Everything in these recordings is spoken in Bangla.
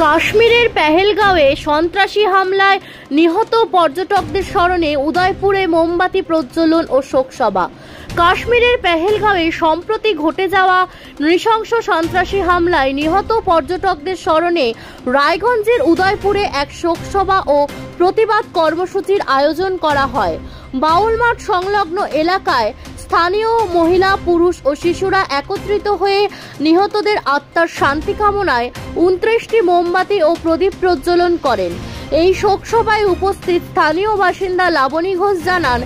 কাশ্মীরের পেহেলগাঁওয়ে সন্ত্রাসী হামলায় নিহত পর্যটকদের স্মরণে উদয়পুরে মোমবাতি প্রজ্বলন ও শোকসভা। কাশ্মীরের পেহেলগাঁওয়ে সম্প্রতি ঘটে যাওয়া নৃশংস সন্ত্রাসী হামলায় নিহত পর্যটকদের স্মরণে রায়গঞ্জের উদয়পুরে এক শোকসভা ও প্রতিবাদ কর্মসূচির আয়োজন করা হয়। বাউলমাঠ সংলগ্ন এলাকায় স্থানীয় মহিলা, পুরুষ ও শিশুরা একত্রিত হয়ে নিহতদের আত্মার শান্তি কামনায় 29টি মোমবাতি ও প্রদীপ প্রজ্বলন করেন। এই শোকসভায় উপস্থিত স্থানীয় বাসিন্দা লাবণী ঘোষ জানান,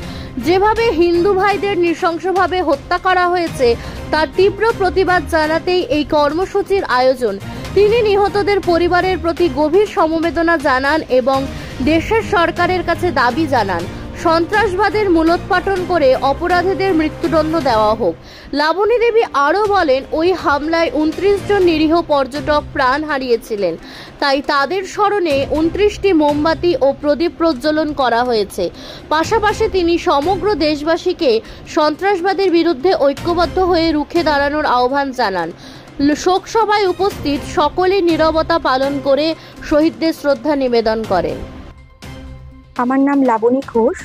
যেভাবে হিন্দু ভাইদের নৃশংসভাবে হত্যা করা হয়েছে তার তীব্র প্রতিবাদ জানাতেই এই কর্মসূচির আয়োজন। তিনি নিহতদের পরিবারের প্রতি গভীর সমবেদনা জানান এবং দেশের সরকারের কাছে দাবি জানান সন্ত্রাসবাদের মূলোৎপাটন করে অপরাধীদের মৃত্যুদণ্ড দেওয়া হোক। লাবণী দেবী আরও বলেন, ওই হামলায় 29 জন নিরীহ পর্যটক প্রাণ হারিয়েছিলেন, তাই তাদের স্মরণে 29টি মোমবাতি ও প্রদীপ প্রজ্বলন করা হয়েছে। পাশাপাশি তিনি সমগ্র দেশবাসীকে সন্ত্রাসবাদের বিরুদ্ধে ঐক্যবদ্ধ হয়ে রুখে দাঁড়ানোর আহ্বান জানান। শোকসভায় উপস্থিত সকলে নীরবতা পালন করে শহীদদের শ্রদ্ধা নিবেদন করেন। আমার নাম লাবণী ঘোষ।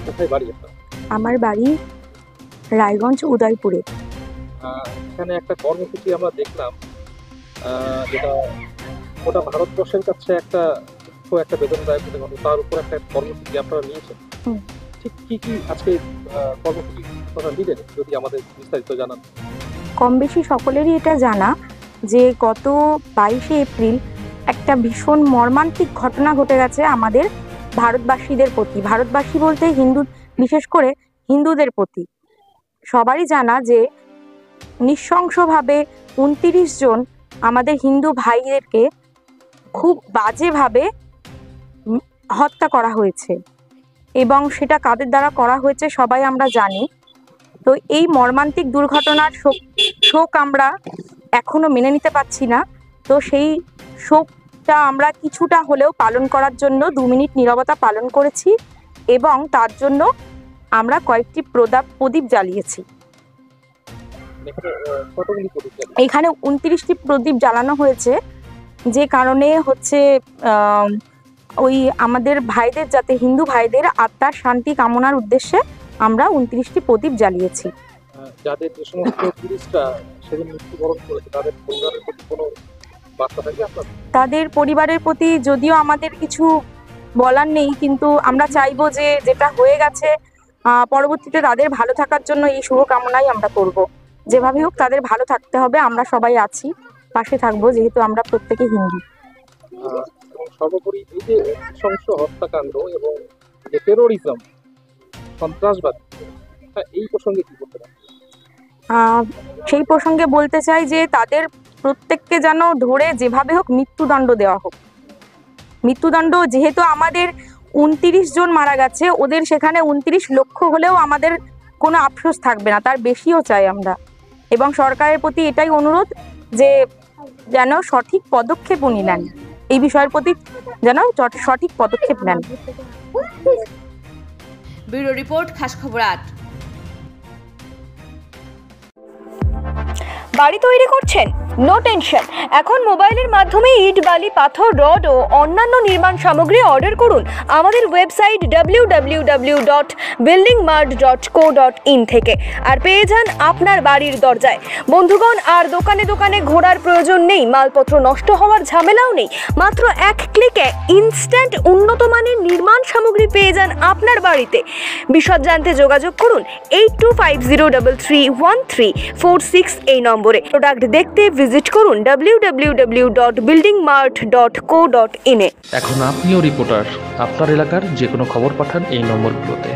কোথায় বাড়ি আপনার? আমার বাড়ি রায়গঞ্জ, উদয়পুরে। এখানে একটা কর্মসূচি আমরা দেখলাম, যেটা গোটা ভারতবর্ষের কাছে একটা বেদনাদায়ক ঘটনা, তার উপর একটা কর্মসূচি আপনারা নিয়েছেন। ঠিক কি কি আজকে কর্মসূচি আপনারা নিলেন, যদি আমাদের বিস্তারিত জানান। কম বেশি সকলেরই এটা জানা যে গত 22শে এপ্রিল একটা ভীষণ মর্মান্তিক ঘটনা ঘটে গেছে আমাদের ভারতবাসীদের প্রতি। ভারতবাসী বলতে হিন্দু, বিশেষ করে হিন্দুদের প্রতি সবারই জানা যে নৃশংসভাবে 29 জন আমাদের হিন্দু ভাইদেরকে খুব বাজেভাবে হত্যা করা হয়েছে এবং সেটা কাদের দ্বারা করা হয়েছে সবাই আমরা জানি। তো এই মর্মান্তিক দুর্ঘটনার শোক আমরা এখনো মেনে নিতে পারছি না। তো সেই শোকটা আমরা কিছুটা হলেও পালন করার জন্য 2 মিনিট নীরবতা পালন করেছি এবং তার জন্য আমরা কয়েকটি প্রদীপ জ্বালিয়েছি। এখানে 29টি প্রদীপ জ্বালানো হয়েছে, যে কারণে হচ্ছে ওই আমাদের ভাইদের, যাতে হিন্দু ভাইদের আত্মার শান্তি কামনার উদ্দেশ্যে আমরা 29টি প্রদীপ জ্বালিয়েছি। যাদের যে সমস্ত পুলিশরা সেদিন মৃত্যুবরণ করেছে তাদের পরিবারের প্রতি কোনো বার্তা থাকবে আপনার? তাদের পরিবারের প্রতি যদিও আমাদের কিছু বলার নেই, কিন্তু আমরা চাইবো যে যেটা হয়ে গেছে পরবর্তীতে তাদের ভালো থাকার জন্য এই শুভকামনাই আমরা করব। যেভাবে হোক তাদের ভালো থাকতে হবে, আমরা সবাই আছি, পাশে থাকবো, যেহেতু আমরা প্রত্যেকে হিন্দু। সর্বোপরি এই যে নৃশংস হত্যাকাণ্ড এবং যে টেরোরিজম, সন্ত্রাসবাদ, এই প্রসঙ্গে কি বলতে পারেন? সেই প্রসঙ্গে বলতে চাই যে তাদের প্রত্যেককে যেন ধরে যেভাবে হোক মৃত্যুদণ্ড দেওয়া হোক। মৃত্যুদণ্ড, যেহেতু আমাদের 29 জন মারা গেছে, ওদের সেখানে 29 লক্ষ হলেও আমাদের কোনো আফসোস থাকবে না, তার বেশিও চাই আমরা। এবং সরকারের প্রতি এটাই অনুরোধ যে যেন সঠিক পদক্ষেপ উনি নেন, এই বিষয়ের প্রতি যেন সঠিক পদক্ষেপ নেন। ব্যুরো রিপোর্ট, খাস খবর 8। বাড়ি তৈরি করছেন? নো টেনশন, এখন মোবাইলের মাধ্যমে ইট, বালি, পাথর, রড ও অন্যান্য নির্মাণ সামগ্রী অর্ডার করুন আমাদের ওয়েবসাইট www.buildingmart.co.in থেকে, আর পেয়ে যান আপনার বাড়ির দরজায়। বন্ধুগণ, আর দোকানে দোকানে ঘোরার প্রয়োজন নেই, মালপত্র নষ্ট হওয়ার ঝামেলাও নেই। মাত্র 1 ক্লিকে ইনস্ট্যান্ট উন্নত মানের নির্মাণ সামগ্রী পেয়ে যান আপনার বাড়িতে। বিশদ জানতে যোগাযোগ করুন 8250331346 এই নম্বরে। প্রোডাক্ট দেখতে ভিজিট করুন www.buildingmart.co.in এ। এখন আপনিও রিপোর্টার, আপনার এলাকার যে কোনো খবর পাঠান এই নম্বরগুলোতে।